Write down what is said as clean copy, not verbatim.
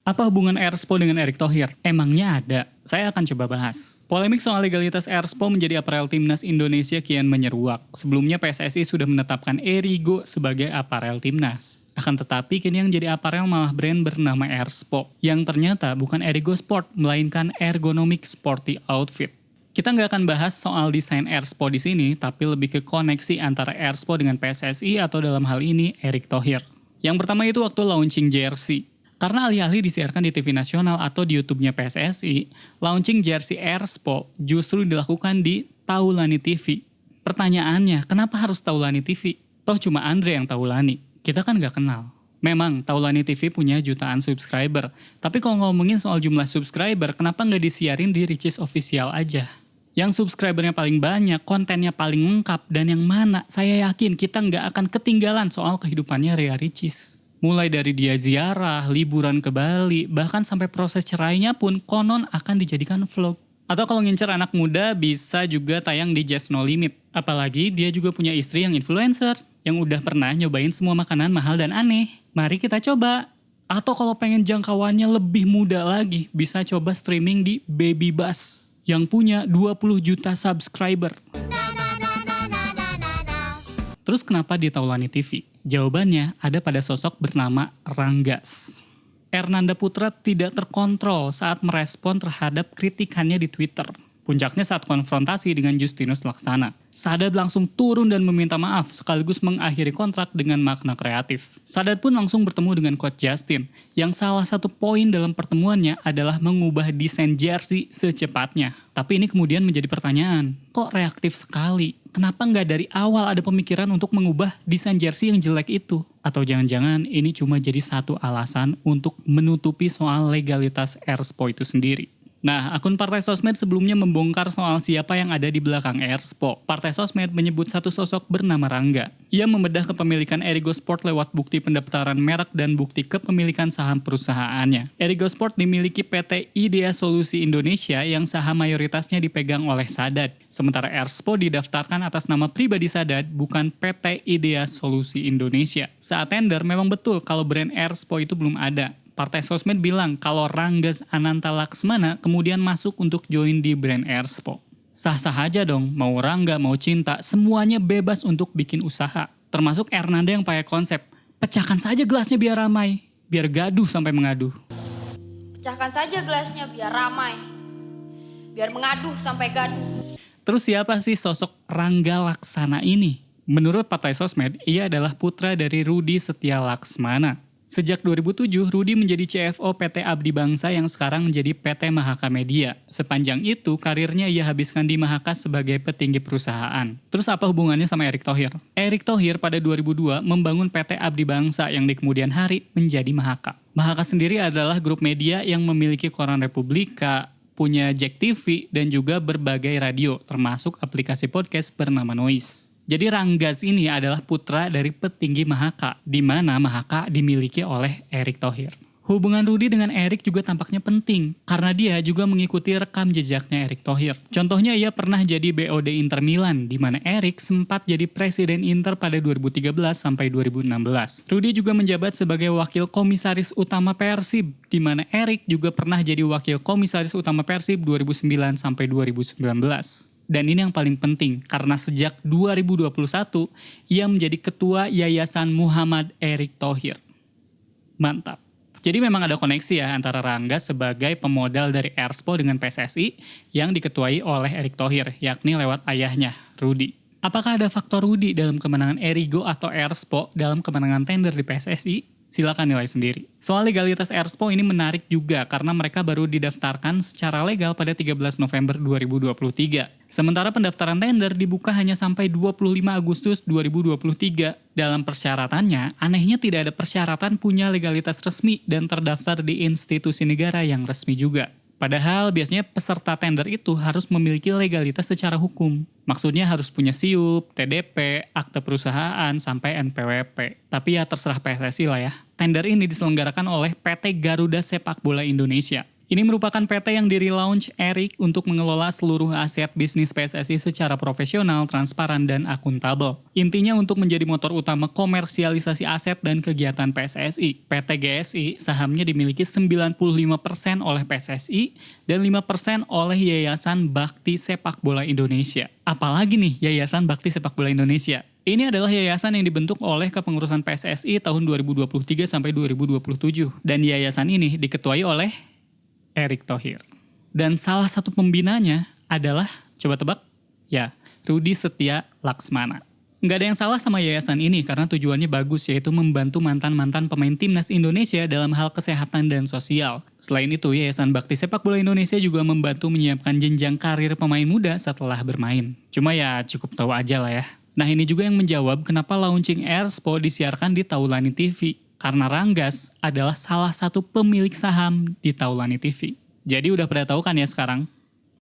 Apa hubungan Erspo dengan Erick Thohir? Emangnya ada? Saya akan coba bahas. Polemik soal legalitas Erspo menjadi aparel timnas Indonesia kian menyeruak. Sebelumnya PSSI sudah menetapkan Erigo sebagai aparel timnas. Akan tetapi kini yang jadi aparel malah brand bernama Erspo, yang ternyata bukan Erigo Sport, melainkan Ergonomic Sporty Outfit. Kita nggak akan bahas soal desain Erspo di sini, tapi lebih ke koneksi antara Erspo dengan PSSI atau dalam hal ini Erick Thohir. Yang pertama itu waktu launching jersey. Karena alih-alih disiarkan di TV nasional atau di YouTube-nya PSSI, launching jersey Erspo justru dilakukan di Taulani TV. Pertanyaannya, kenapa harus Taulani TV? Toh cuma Andre yang Taulani. Kita kan nggak kenal. Memang, Taulani TV punya jutaan subscriber. Tapi kalau ngomongin soal jumlah subscriber, kenapa nggak disiarin di Ricis Official aja? Yang subscribernya paling banyak, kontennya paling lengkap, dan yang mana saya yakin kita nggak akan ketinggalan soal kehidupannya Ria Ricis. Mulai dari dia ziarah, liburan ke Bali, bahkan sampai proses cerainya pun konon akan dijadikan vlog. Atau kalau ngincer anak muda bisa juga tayang di Just No Limit. Apalagi dia juga punya istri yang influencer, yang udah pernah nyobain semua makanan mahal dan aneh. Mari kita coba. Atau kalau pengen jangkauannya lebih muda lagi, bisa coba streaming di Baby Bus, yang punya 20 juta subscriber. Terus kenapa di Taulani TV? Jawabannya ada pada sosok bernama Ranggas. Ernanda Putra tidak terkontrol saat merespon terhadap kritikannya di Twitter. Puncaknya saat konfrontasi dengan Justinus Laksana. Sadad langsung turun dan meminta maaf sekaligus mengakhiri kontrak dengan makna kreatif. Sadad pun langsung bertemu dengan Coach Justin, yang salah satu poin dalam pertemuannya adalah mengubah desain jersey secepatnya. Tapi ini kemudian menjadi pertanyaan, kok reaktif sekali? Kenapa nggak dari awal ada pemikiran untuk mengubah desain jersey yang jelek itu? Atau jangan-jangan ini cuma jadi satu alasan untuk menutupi soal legalitas Erspo itu sendiri? Nah, akun Partai Sosmed sebelumnya membongkar soal siapa yang ada di belakang Erspo. Partai Sosmed menyebut satu sosok bernama Rangga. Ia membedah kepemilikan Erigo Sport lewat bukti pendaftaran merek dan bukti kepemilikan saham perusahaannya. Erigo Sport dimiliki PT Idea Solusi Indonesia yang saham mayoritasnya dipegang oleh Sadad. Sementara Erspo didaftarkan atas nama pribadi Sadad, bukan PT Idea Solusi Indonesia. Saat tender memang betul kalau brand Erspo itu belum ada. Partai Sosmed bilang kalau Ranggas Ananta Laksmana kemudian masuk untuk join di brand Erspo. Sah-sah aja dong, mau Rangga, mau Cinta, semuanya bebas untuk bikin usaha. Termasuk Ernanda yang pakai konsep, pecahkan saja gelasnya biar ramai, biar gaduh sampai mengaduh. Pecahkan saja gelasnya biar ramai, biar mengaduh sampai gaduh. Terus siapa sih sosok Rangga Laksana ini? Menurut Partai Sosmed, ia adalah putra dari Rudi Setia Laksmana. Sejak 2007, Rudi menjadi CFO PT Abdi Bangsa yang sekarang menjadi PT Mahaka Media. Sepanjang itu, karirnya ia habiskan di Mahaka sebagai petinggi perusahaan. Terus apa hubungannya sama Erick Thohir? Erick Thohir pada 2002 membangun PT Abdi Bangsa yang di kemudian hari menjadi Mahaka. Mahaka sendiri adalah grup media yang memiliki koran Republika, punya Jack TV, dan juga berbagai radio, termasuk aplikasi podcast bernama Noise. Jadi Ranggas ini adalah putra dari petinggi Mahaka, di mana Mahaka dimiliki oleh Erick Thohir. Hubungan Rudi dengan Erick juga tampaknya penting, karena dia juga mengikuti rekam jejaknya Erick Thohir. Contohnya ia pernah jadi BOD Inter Milan, di mana Erick sempat jadi presiden Inter pada 2013 sampai 2016. Rudi juga menjabat sebagai wakil komisaris utama Persib, di mana Erick juga pernah jadi wakil komisaris utama Persib 2009 sampai 2019. Dan ini yang paling penting, karena sejak 2021, ia menjadi ketua Yayasan Muhammad Erick Thohir. Mantap. Jadi memang ada koneksi ya antara Rangga sebagai pemodal dari Erspo dengan PSSI yang diketuai oleh Erick Thohir, yakni lewat ayahnya, Rudi. Apakah ada faktor Rudi dalam kemenangan Erigo atau Erspo dalam kemenangan tender di PSSI? Silakan nilai sendiri. Soal legalitas Erspo ini menarik juga karena mereka baru didaftarkan secara legal pada 13 November 2023. Sementara pendaftaran tender dibuka hanya sampai 25 Agustus 2023. Dalam persyaratannya, anehnya tidak ada persyaratan punya legalitas resmi dan terdaftar di institusi negara yang resmi juga. Padahal biasanya peserta tender itu harus memiliki legalitas secara hukum. Maksudnya harus punya SIUP, TDP, akte perusahaan, sampai NPWP. Tapi ya terserah PSSI lah ya. Tender ini diselenggarakan oleh PT Garuda Sepak Bola Indonesia. Ini merupakan PT yang di-relaunch Erik untuk mengelola seluruh aset bisnis PSSI secara profesional, transparan, dan akuntabel. Intinya untuk menjadi motor utama komersialisasi aset dan kegiatan PSSI. PT GSI sahamnya dimiliki 95% oleh PSSI dan 5% oleh Yayasan Bakti Sepak Bola Indonesia. Apalagi nih Yayasan Bakti Sepak Bola Indonesia? Ini adalah yayasan yang dibentuk oleh kepengurusan PSSI tahun 2023 sampai 2027. Dan yayasan ini diketuai oleh Erick Thohir. Dan salah satu pembinanya adalah, coba tebak? Ya, Rudi Setia Laksmana. Nggak ada yang salah sama yayasan ini karena tujuannya bagus, yaitu membantu mantan-mantan pemain timnas Indonesia dalam hal kesehatan dan sosial. Selain itu, Yayasan Bakti Sepak Bola Indonesia juga membantu menyiapkan jenjang karir pemain muda setelah bermain. Cuma ya cukup tahu aja lah ya. Nah ini juga yang menjawab kenapa launching Erspo disiarkan di Taulani TV. Karena Ranggas adalah salah satu pemilik saham di Taulani TV. Jadi udah pada tahu kan ya sekarang?